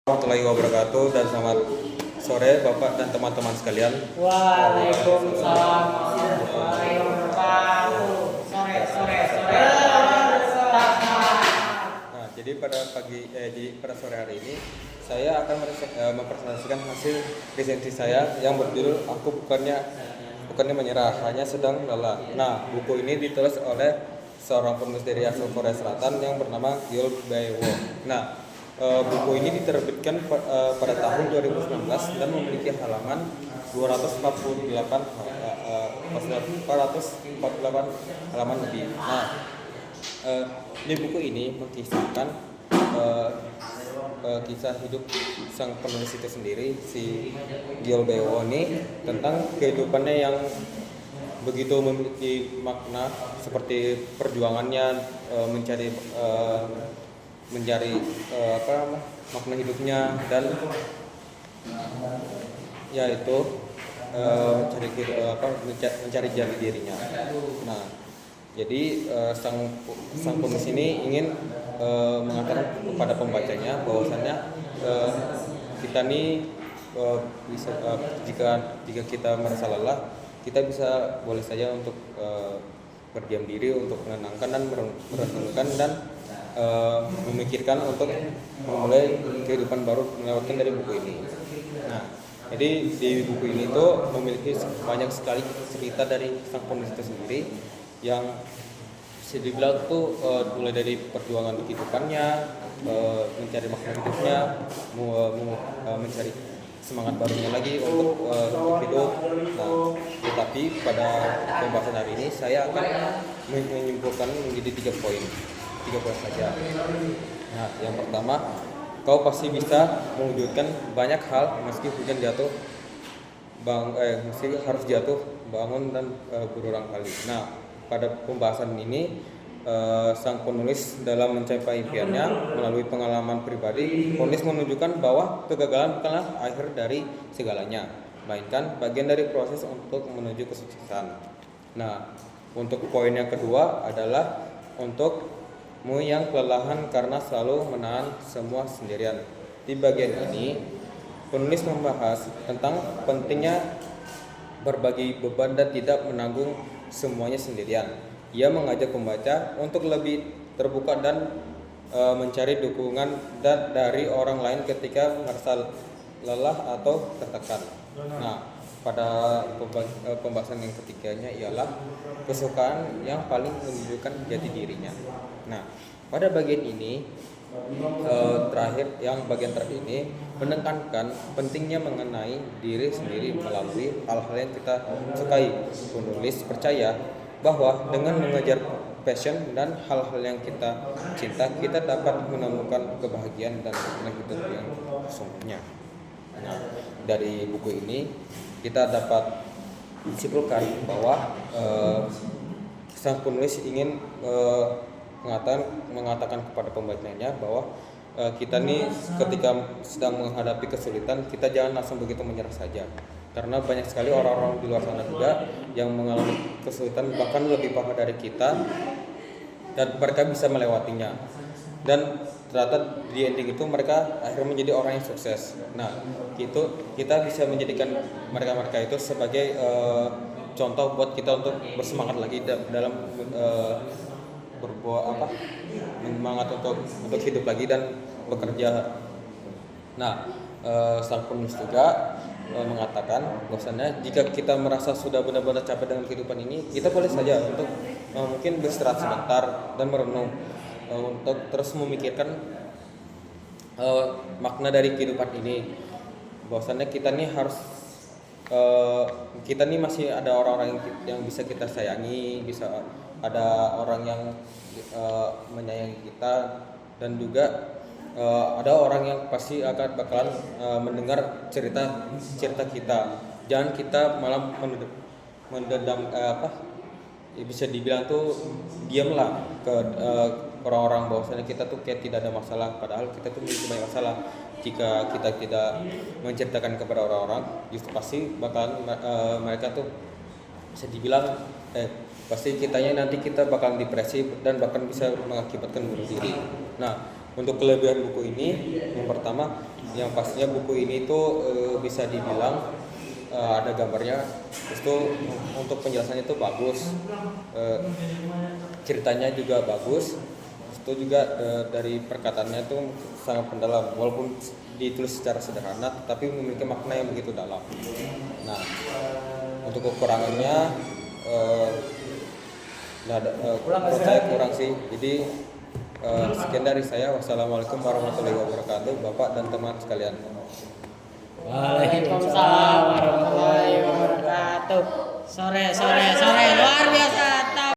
Warahmatullahi wabarakatuh dan selamat sore Bapak dan teman-teman sekalian. Waalaikumsalam warahmatullahi wabarakatuh. Sore. Nah, jadi pada sore hari ini saya akan mempresentasikan hasil resensi saya yang berjudul Aku bukannya menyerah, hanya sedang lelah. Nah, buku ini ditulis oleh seorang penulis dari asal Korea Selatan yang bernama Gil Bae-wo. Nah, buku ini diterbitkan pada tahun 2019 dan memiliki halaman 448 halaman lebih. Nah, di buku ini mengisahkan kisah hidup sang penulis itu sendiri, si Gil Bae-wo ini, tentang kehidupannya yang begitu memiliki makna, seperti perjuangannya mencari makna hidupnya, dan yaitu mencari jati dirinya. Nah, jadi sang penulis ini ingin mengatakan kepada pembacanya bahwasannya kita nih bisa jika kita merasa lelah, kita boleh saja untuk berdiam diri, untuk menenangkan dan merenungkan dan memikirkan untuk memulai kehidupan baru melewatkan dari buku ini. Nah, jadi di buku ini tuh memiliki banyak sekali cerita dari sang penulis itu sendiri yang bisa dibilang tuh mulai dari perjuangan kehidupannya, mencari makna hidupnya, mencari semangat barunya lagi untuk hidup. Nah, tetapi pada pembahasan hari ini saya akan menyimpulkan menjadi 3 poin saja. Nah, yang pertama, kau pasti bisa mewujudkan banyak hal meski hujan jatuh, meski harus jatuh, bangun dan berulang kali. Nah, pada pembahasan ini sang penulis dalam mencapai impiannya melalui pengalaman pribadi, penulis menunjukkan bahwa kegagalan bukanlah akhir dari segalanya, melainkan bagian dari proses untuk menuju kesuksesan. Nah, untuk poin yang kedua adalah untukmu yang kelelahan karena selalu menahan semua sendirian. Di bagian ini, penulis membahas tentang pentingnya berbagi beban dan tidak menanggung semuanya sendirian. Ia mengajak pembaca untuk lebih terbuka dan mencari dukungan dari orang lain ketika merasa lelah atau tertekan. Nah, pada pembahasan yang ketiganya ialah kesukaan yang paling menunjukkan jati dirinya. Nah, pada bagian ini bagian terakhir ini menekankan pentingnya mengenai diri sendiri melalui hal-hal yang kita sukai. Penulis percaya bahwa dengan mengejar passion dan hal-hal yang kita cinta, kita dapat menemukan kebahagiaan dan makna hidup yang sesungguhnya. Nah, dari buku ini kita dapat simpulkan bahwa sang penulis ingin mengatakan kepada pembacanya bahwa kita nih ketika sedang menghadapi kesulitan, kita jangan langsung begitu menyerah saja. Karena banyak sekali orang-orang di luar sana juga yang mengalami kesulitan bahkan lebih parah dari kita, dan mereka bisa melewatinya. Dan ternyata di ending itu mereka akhirnya menjadi orang yang sukses. Nah, kita bisa menjadikan mereka itu sebagai contoh buat kita untuk bersemangat lagi dalam semangat untuk hidup lagi dan bekerja. Nah, sang penulis juga mengatakan bahwasannya jika kita merasa sudah benar-benar capek dengan kehidupan ini, kita boleh saja untuk mungkin beristirahat sebentar dan merenung, untuk terus memikirkan makna dari kehidupan ini. Bahwasannya kita nih masih ada orang-orang yang bisa kita sayangi, bisa ada orang yang menyayangi kita, dan juga ada orang yang pasti bakalan mendengar cerita kita. Jangan kita malah mendendam bisa dibilang tuh diamlah ke orang-orang bahwasanya kita tuh kayak tidak ada masalah, padahal kita tuh memiliki banyak masalah. Jika kita tidak menceritakan kepada orang-orang, justru pasti bakalan mereka tuh bisa dibilang pasti nanti kita bakal depresi dan bahkan bisa mengakibatkan bunuh diri. Nah, untuk kelebihan buku ini, yang pertama, yang pastinya buku ini tuh bisa dibilang ada gambarnya, terus tuh untuk penjelasannya itu bagus, ceritanya juga bagus, terus tuh juga dari perkataannya tuh sangat mendalam, walaupun ditulis secara sederhana tapi memiliki makna yang begitu dalam. Nah, untuk kekurangannya menurut saya kurang sih. Jadi sekian dari saya. Wassalamualaikum warahmatullahi wabarakatuh, Bapak dan teman sekalian. Waalaikumsalam warahmatullahi wabarakatuh. Sore luar biasa.